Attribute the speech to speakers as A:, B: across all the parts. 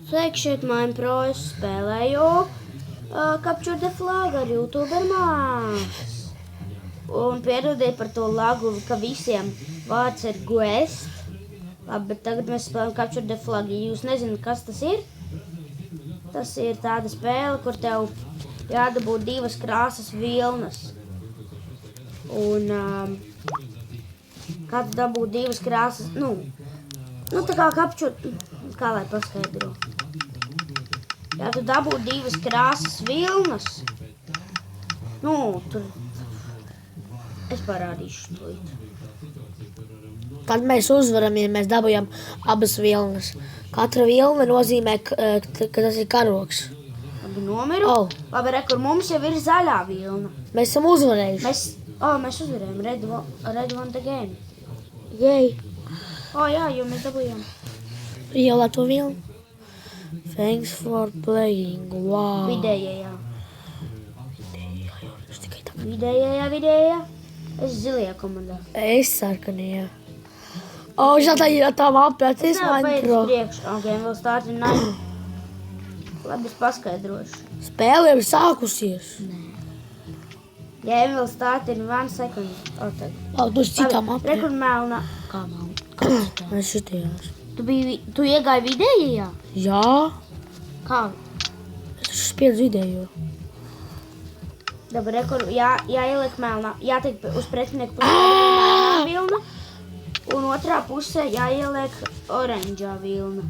A: Sveiki, šeit Mainpro, es spēlēju Capture the Flag ar YouTuber Mās. Un piedodiet par to lagu, ka visiem vārds ir Guest. Labi, bet tagad mēs spēlējam Capture the Flag. Ja jūs nezināt, kas tas ir tāda spēle, kur tev jādabūt 2 krāsas vilnas. Un kā tu dabūt 2 krāsas, tā kā Capture, kā lai paskaidro. Ja tu dabūt 2 krāsas vilnas, tur es parādīšu to.
B: Kad mēs uzvaram, ja mēs dabūjam abas vilnas. Katra vilna nozīmē, ka tas ir karogs.
A: Labi, nomiru. Labi, kur mums jau ir zaļā vilna.
B: Mēs esam uzvarējuši.
A: Mēs uzvarējām. Red won the game.
B: Jej.
A: Jā, jo mēs dabūjām.
B: Ielā to vilnu. Thanks for playing. Wow.
A: Vidējajā. Vidējajā. Es zilajā komandā.
B: Es sarkanajā. Šādā ir tā mapē, tas Mainpro.
A: Game will start in 9. Labi, es paskaidrošu.
B: Spēle jau ir sākusies.
A: Game will start in 1 second.
B: Tu esi citā mapē.
A: Rekur melna. Kā melna?
B: Mēs šitajās.
A: Tu iegāji vidējajā?
B: Jā.
A: Kā?
B: Es spiedzu vidējo.
A: Dabar rekur, jāieliek melnā. Jātiek uz pretinieku pusē melnā vilna. Un otrā pusē jāieliek oranžā vilna.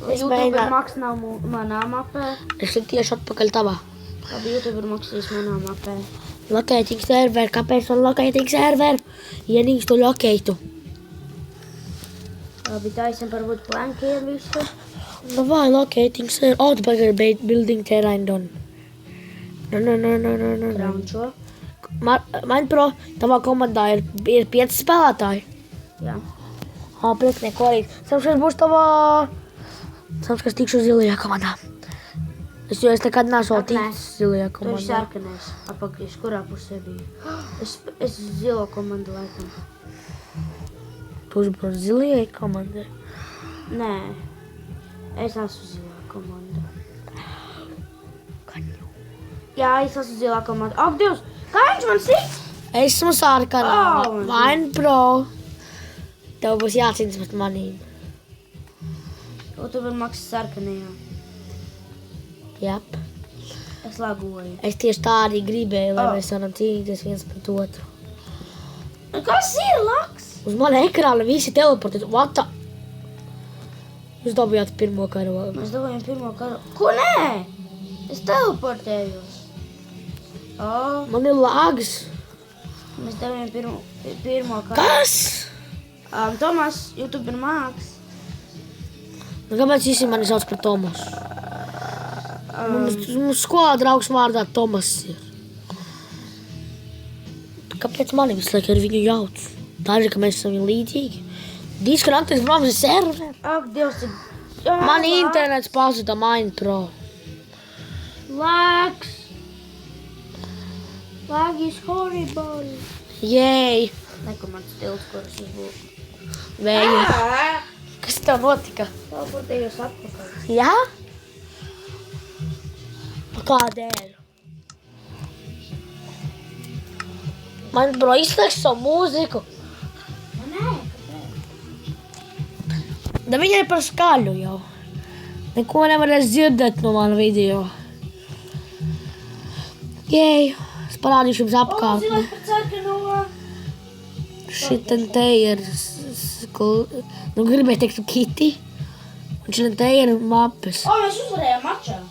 A: YouTuber Maks nav manā mapē.
B: Es ir tieši atpakaļ tavā.
A: Labi, YouTuber Maks ir manā mapē.
B: Locating server, kāpēc man locating server? Ienīstu locatu.
A: Labi, taisam varbūt plankiem visu.
B: Vai locating server? Tu pagari building terrain done. No.
A: Raunčo.
B: Mainpro, tavā komandā ir 5 spēlētāji.
A: Jā.
B: Priekšnieku arī. Samškas būs tavā... Samškas tikšu zilajā komandā. Es nekad neesmu vēl ticis zilajā komandā.
A: Tu esi sarkanais. Apakaļ, kurā pusē bija? Es zilo komandu laikam.
B: Tu uzbrauc zilajai komandai?
A: Nē. Es esmu zilā komanda. Jā, es esmu zilā komanda. Ak, Dievs! Kā viņš man sit?
B: Esmu sarkanā. Mainpro. Tev būs jācīnas pret manīm.
A: YouTuber Maks sarkanajā.
B: Jep.
A: Es lagoju.
B: Es tieši tā arī gribēju, lai mēs varam cīnīties viens pret otru.
A: Kas ir laks?
B: Uz mana ekrāna visi teleportēt. What the? Jūs dabūjāt pirmo karogu.
A: Mēs dabūjām pirmo karogu. Ko nē? Es teleportējos.
B: Man ir lags.
A: Mēs dabūjām pirmo karogu.
B: Kas?
A: Tomas, YouTuber Maks.
B: Kāpēc visi mani sauc par Tomas? Mums skolā draugs vārdā Tomas ir. Kāpēc mani visu laiku ar viņu jauc? Tā ir, ka mēs esam līdzīgi. Disconnected from the server.
A: Ak, Dievs,
B: Man internets pazuda Mainpro.
A: Lags. Lag is horrible.
B: Jej.
A: Neko man stils, kuras uzbūk.
B: Vēja. Kas tev notika?
A: Teleportējos atpakaļ.
B: Jā? Kādēļ? Mainpro izslēgs savu mūziku.
A: Nē,
B: Da viņai par skaļu jau. Neko nevarēs dzirdēt no mana video. Jej. Es parādīšu jums apkārt.
A: zilais par sarkano.
B: Šitan te ir... gribēju teikt Kitty. Un šitan te ir mapes.
A: Mēs uzvarējām mačā.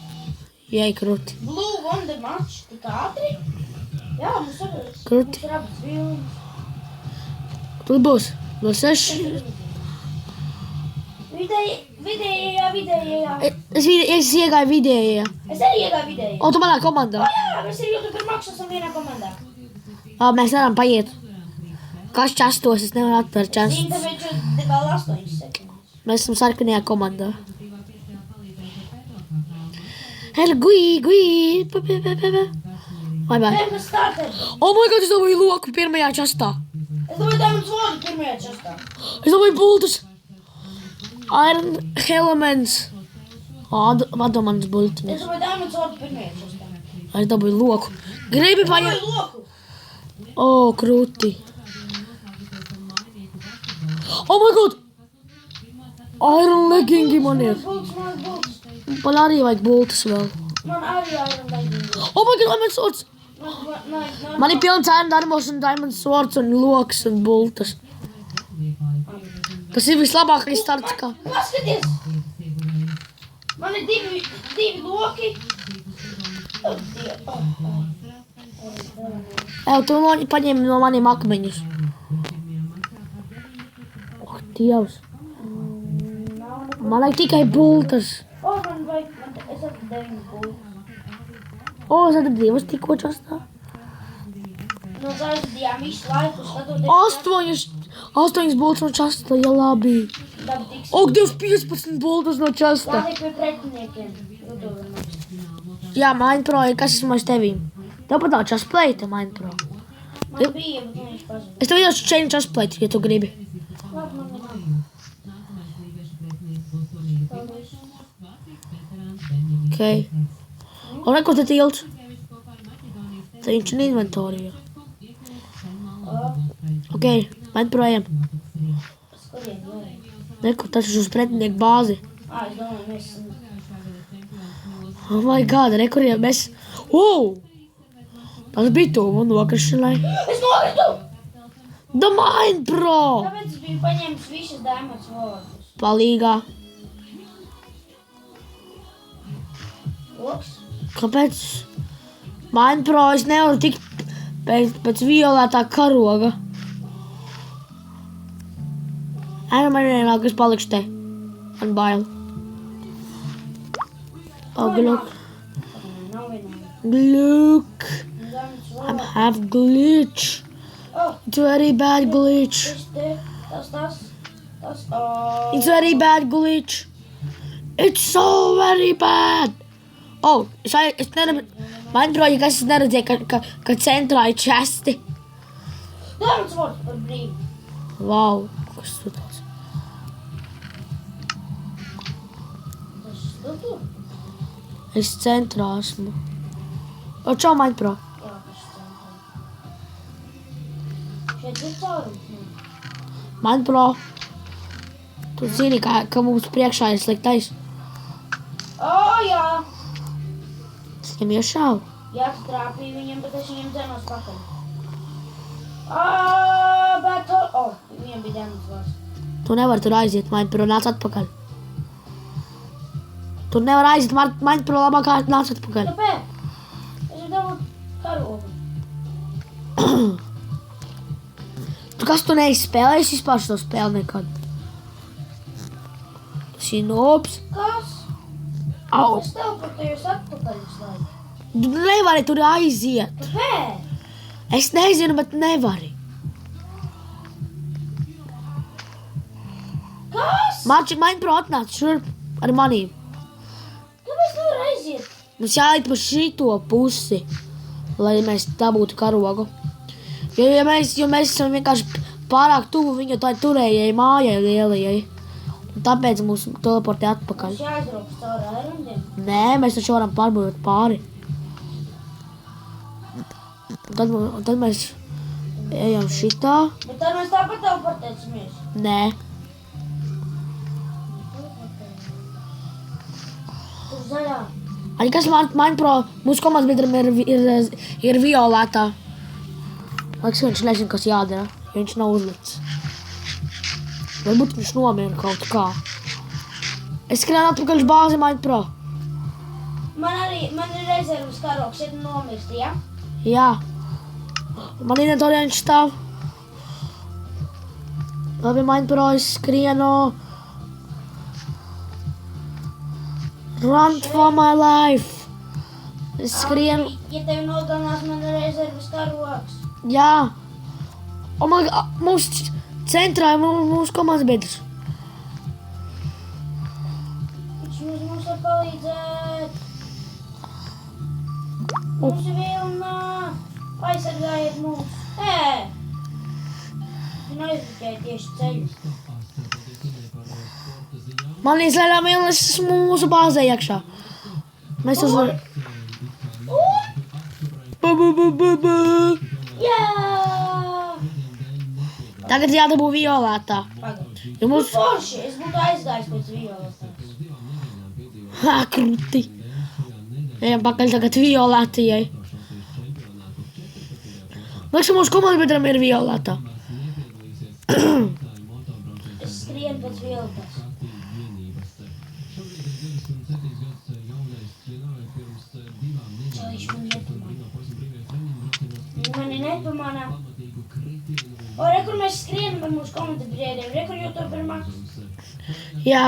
B: Jej, kruti.
A: Blue won the match. Tik ātri? Jā, mums
B: Kruti.
A: ir abas vilnas.
B: Tur būs. No 6.
A: Vidējā.
B: Es iegāju vidējā.
A: Es arī iegāju vidējā.
B: Tu manā komandā.
A: Jā, mēs ar YouTuber Maksu esam vienā komandā.
B: Mēs nevaram paiet. Kas častos? Es nevaru atvērt častos.
A: Tāpēc jau vēl 8 sekundes.
B: Mēs esam sarkanajā komandā. Hello, gui. Bye.
A: Pirmais starter.
B: Oh my god, es dabūju loku pirmajā častā.
A: Es domāju, Diamonds vodu pirmajā častā.
B: Es dabūju bultus. Iron Elements. Vado manas buļtiņas.
A: Es domāju, Diamond Sword pirmie šos.
B: Es dabūju loku. Gribi paņemt?
A: Loku!
B: O, krūti. Oh my god! Iron leggingi man ir.
A: Bults.
B: Man arī vajag bultas vēl.
A: Man arī Iron Legend.
B: Oh my god, Diamond Swords! Man ir pilns Iron Darbos un Diamond Swords un loks un bultas. Tas ir vislabākais starts kā.
A: Paskaties! Man ir divi loki.
B: Tu paņem no maniem akmeņus. Oh, Dievs. Man vajag tikai bultas.
A: Man vajag, es esmu 9 bultas.
B: Es atradu divas tikko častā.
A: No aizvadījām visu laiku, skatoties.
B: 8 bultas no časta, ja labi.
A: Dabtiks.
B: O, Dievs, 15 bultas no časta.
A: Tādi pie pretiniekiem.
B: Jā, Minepro, kas esmu aiz tevīm? Tev pat nav častplate, Minepro.
A: Man bija, bet viņš pazuda.
B: Es tev iedošu chain častplate, ja tu gribi.
A: Labi, man nav. Paldies.
B: Okay. Un neko te tilts. Te viņš ir inventorija. Ok, Minepro ejam.
A: Skurien, jā.
B: Neko, tas ir uz pretinieku bāzi.
A: Es domāju, mēs esam.
B: Oh my god, rekuriem mēs... Tas bija tuvu nokrišanai.
A: Es nokritu!
B: The Minepro!
A: Tāpēc es biju paņēmis visas Diamond Swords.
B: Palīgā.
A: Loks?
B: Kāpēc? Minepro, es nevaru tikt pēc violētā karoga. Man vienalga, kas palikšu te. Man bail. Gluk.
A: Nav vienalga.
B: Gluk.
A: Diamond
B: I
A: Swords.
B: have glitch. It's very bad glitch.
A: Tas.
B: It's very bad glitch. It's so very bad. Es neredzēju, Minepro, ja kas es neredzēju, ka centrā ir česti.
A: Diamond Swords par brīvu.
B: Wow, kas tu tās?
A: Tas tur?
B: Es centrā esmu. Čau, Minepro.
A: Jā, tas centrā. Šeit ir caurums.
B: Minepro, tu zini, ka mums priekšā ir sliktais.
A: Jā.
B: Es viņam iešāvu.
A: Jā, tu trāpīji viņam, bet es viņam dzenos pakaļ. Bet... Viņam bija Diamond Swords.
B: Tu nevari tur aiziet, Minepro, nāc atpakaļ. Tur nevar aiziet, Minepro, labāk nāc atpakaļ.
A: Kāpēc? Es jau dabūt karogu.
B: Kas tu neesi spēlējis vispār šo spēli nekad? Tas ir noobs.
A: Kas?
B: Au!
A: Es teleportējos atpakaļ visu laiku.
B: Tu nevari tur aiziet.
A: Kāpēc?
B: Es nezinu, bet nevari.
A: Kas?
B: Minepro atnāc šurp ar manīm.
A: Kāpēc tu var aiziet?
B: Mums jāiet pa šito pusi, lai mēs dabūtu karogu. Jo mēs esam vienkārši pārāk tuvu viņu tai turējai mājai lielajai. Un tāpēc mums teleportē atpakaļ.
A: Mums jāizbrauks caur airundiem.
B: Nē, mēs taču varam pārbūvēt pāri. Un tad mēs ejam šitā.
A: Bet tad mēs tāpat teleportēsimies.
B: Nē.
A: Tur zaļā.
B: Arī kas Minepro, mūsu komandas biedram ir violētā. Liekas, viņš nezina, kas jādara, ja viņš nav uzlicis. Varbūt viņš nomira kaut kā. Es skrienu atpakaļ uz bāzi, Minepro.
A: Man ir rezervas karogs, ja tu nomirsti, ja?
B: Jā. Man inventorija viņš stāv. Labi, Minepro, es skrienu. Run for my life. Es skrienu.
A: Ja tevi nogalinās, man ir rezervas karogs.
B: Jā. Mūsu centrā ir mūsu komandas biedrs.
A: Viņš mums var palīdzēt. Mums ir vilna. Aizsargājiet mūs. Viņa aizriķēja tieši ceļu.
B: Man izlēļā vienlaiks esmu mūsu bāzē iekšā. Mēs uzvaram.
A: Jā!
B: Tagad jādabū violētā.
A: Pagaid.
B: Jo mums...
A: Forši, es būtu aizgājis pēc violetas.
B: Hā, krūti. Ejam pakaļ tagad violētajai. Liekas, mūsu komandas biedram ir violētā.
A: Es skrienu pēc violetas. Čališi mani nepamana. O, re, kur mēs skrienam ar mūsu komandas biedriem. Re, kur YouTube ir Maks.
B: Jā.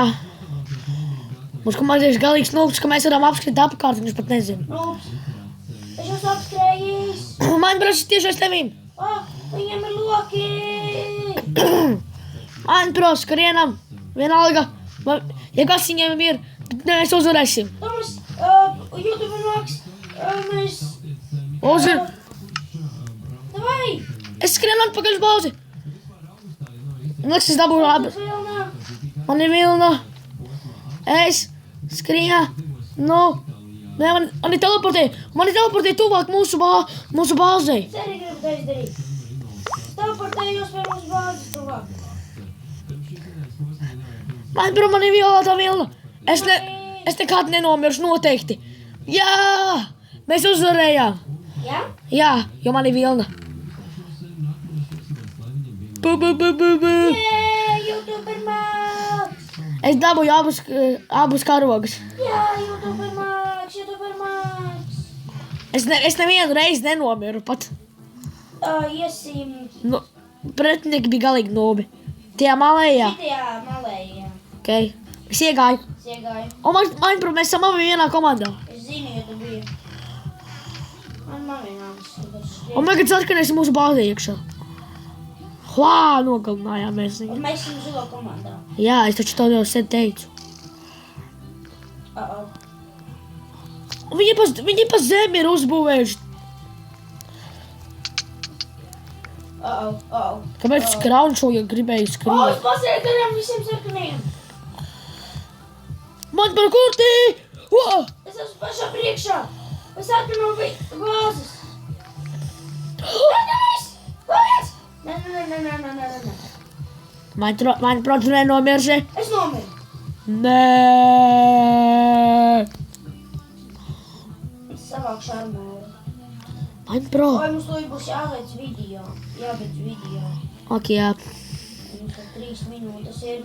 B: Mūsu komandas ir galīgs nulks, ka mēs varam apskatīt apkārt, viņš pat nezina.
A: Ups. Es jūs apskrējīs.
B: Man brālis tieši aiz tevīm.
A: O, viņam ir loki.
B: Man brālis, skrienam. Vienalga. Ja kas viņiem ir, tad mēs uzvarēsim.
A: Tomas, YouTube ir Maks. Mēs...
B: Uzvar.
A: Davai.
B: Es skrienu atpakaļ uz bauzi. Liekas, es dabūju labi.
A: Vilna.
B: Man ir vilna. Es skrienu. Nu. Nē, man ir teleportēja tuvāk mūsu bāzei.
A: Es arī gribu tā izdarīt. Es teleportējos pie mūsu bāzes tuvāk.
B: Man ir violētā vilna. Es nekād nenomiršu noteikti. Jā! Mēs uzvarējām.
A: Jā?
B: Jā, jo man ir vilna.
A: Jē, YouTube ir Maks.
B: Es dabūju abus karogus.
A: Jā, YouTube ir Maks.
B: Es nevienu reizi nenomiru pat.
A: Iesim
B: Nu, pretinieki bija galīgi nobi. Tie malējā.
A: šitajā malējā.
B: Okay. Es iegāju.
A: Es iegāju.
B: Un man, mēs esam abi vienā komandā.
A: Es zinu, jo tu biji. Man vienādas.
B: Un tagad sarkanēsim mūsu bāzē iekšā. Hvā, nogalinājām mēs viņu.
A: Un mēs esam zilo komandā.
B: Jā, es taču to jau sen teicu. Un viņi pa zemi ir uzbūvējuši. Kāpēc es kraunšoju, ja gribēju
A: O,
B: skriet?
A: es pasarkanām visiem sarkaniem.
B: Man par kurtī!
A: Es esmu pašā priekšā. Es sarkanu bāzes. Sarkanais! Kāpēc? Nē.
B: Man prāt, nenomirsē.
A: Es nomiru.
B: Nē!
A: Es savākšu armēru.
B: Man prāt.
A: Vai mums to būs jāveic video? Jāveic video.
B: Ok, jā.
A: Mums tad 3 minūtes ir.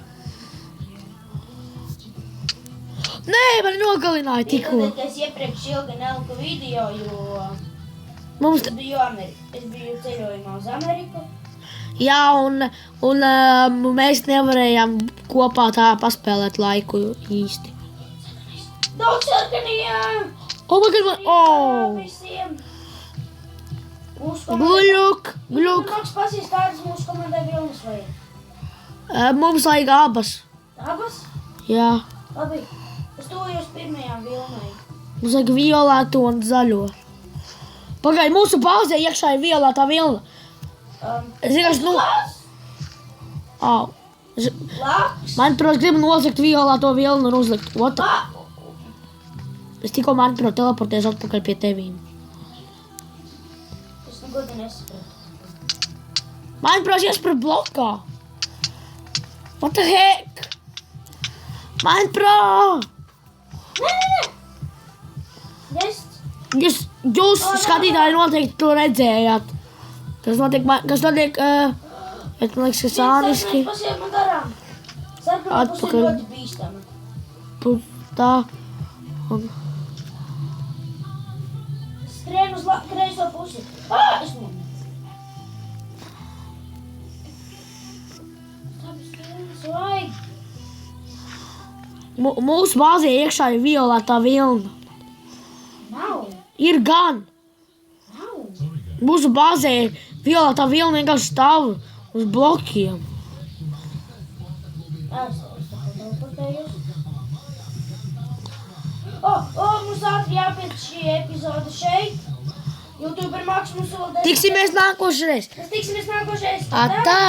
B: Nē, man nogalināja tikko.
A: Tādēļ, ka es iepriekš ilgi neliku video, jo
B: Mums,
A: es biju ceļojumā uz Ameriku.
B: jā, un mēs nevarējām kopā tā paspēlēt laiku īsti.
A: Daudz sarkaniem!
B: Oh, my God,
A: Visiem!
B: Gluļuk, gluļuk.
A: Maks pasīs, kādas mūsu komandai vilnas vajag.
B: Mums vajag abas.
A: Abas?
B: Jā.
A: Labi. Es tojos pirmajām vilnai.
B: Mums vajag violēto un zaļo. Pagaid, mūsu bāzē iekšā ir violētā vilna. Es vienkārši, nu... Au.
A: Laks!
B: Man, protams, gribu nozagt violēto vilnu un uzlikt. What? Es tikko, man, protams, teleportēšu atpakaļ pie tevīm.
A: Es godi nesaprotu.
B: Man, protams, iespēr blokā. What the heck? Man, protams!
A: Nē!
B: Jūs skatītāji noteikti to redzējāt. Kas notiek, bet man liekas, ka sāniski.
A: Mēs pasiet man garām. Sarkanā puse
B: Atpakaļ.
A: ļoti bīstama.
B: Tā. Un...
A: Skrien uz kreiso pusi. Es nomiru. Tāpēc skrienas vajag.
B: Mūsu bāzē iekšā ir violētā vilna.
A: Nav.
B: Ir gan.
A: Nav.
B: Mūsu bāzē violētā vilna vienkārši stāv uz blokiem.
A: Es teleportējos. Mums ātri jāpiet šī epizode šeit. YouTube ir Maks, mums vēl...
B: Tiksimies nākošreiz.
A: Mēs tiksimies nākošais.
B: Atā!